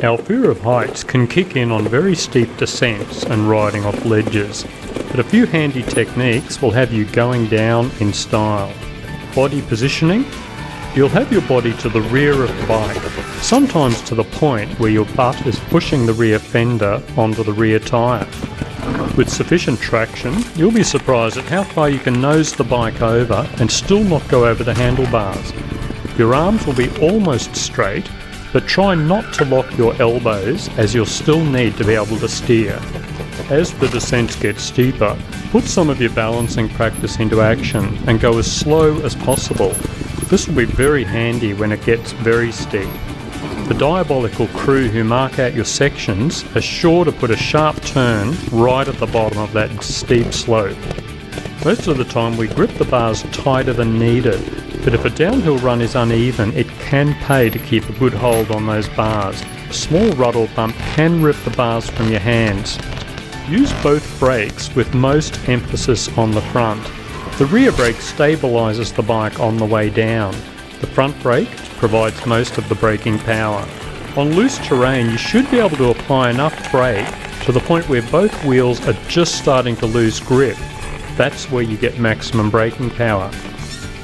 Our fear of heights can kick in on very steep descents and riding off ledges, but a few handy techniques will have you going down in style. Body positioning. You'll have your body to the rear of the bike, sometimes to the point where your butt is pushing the rear fender onto the rear tyre. With sufficient traction, you'll be surprised at how far you can nose the bike over and still not go over the handlebars. Your arms will be almost straight, but try not to lock your elbows as you'll still need to be able to steer. As the descents get steeper, put some of your balancing practice into action and go as slow as possible. This will be very handy when it gets very steep. The diabolical crew who mark out your sections are sure to put a sharp turn right at the bottom of that steep slope. Most of the time we grip the bars tighter than needed, but if a downhill run is uneven, it can pay to keep a good hold on those bars. A small rut or bump can rip the bars from your hands. Use both brakes with most emphasis on the front. The rear brake stabilises the bike on the way down. The front brake provides most of the braking power. On loose terrain, you should be able to apply enough brake to the point where both wheels are just starting to lose grip. That's where you get maximum braking power.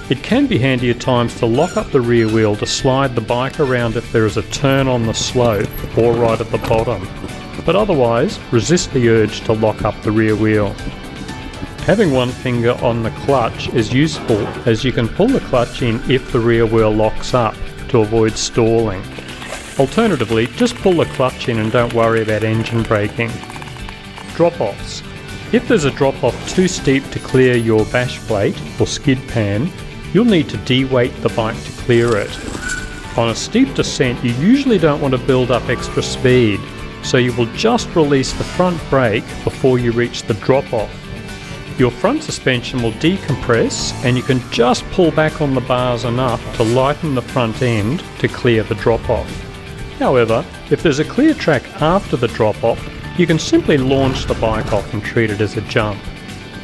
It can be handy at times to lock up the rear wheel to slide the bike around if there is a turn on the slope or right at the bottom. But otherwise, resist the urge to lock up the rear wheel. Having one finger on the clutch is useful as you can pull the clutch in if the rear wheel locks up to avoid stalling. Alternatively, just pull the clutch in and don't worry about engine braking. Drop-offs. If there's a drop-off too steep to clear your bash plate or skid pan, you'll need to de-weight the bike to clear it. On a steep descent, you usually don't want to build up extra speed, so you will just release the front brake before you reach the drop-off. Your front suspension will decompress and you can just pull back on the bars enough to lighten the front end to clear the drop-off. However, if there's a clear track after the drop-off, you can simply launch the bike off and treat it as a jump.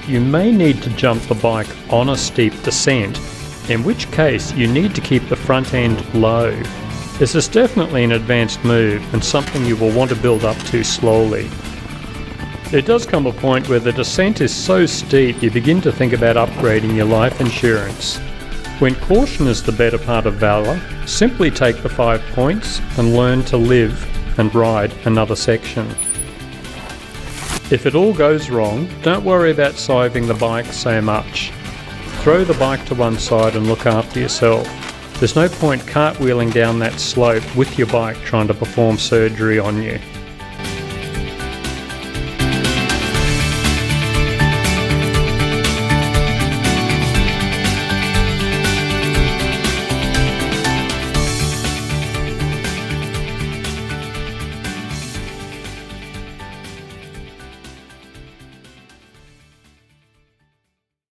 You may need to jump the bike on a steep descent, in which case you need to keep the front end low. This is definitely an advanced move and something you will want to build up to slowly. There does come a point where the descent is so steep you begin to think about upgrading your life insurance. When caution is the better part of valour, simply take the 5 points and learn to live and ride another section. If it all goes wrong, don't worry about siving the bike so much. Throw the bike to one side and look after yourself. There's no point cartwheeling down that slope with your bike trying to perform surgery on you.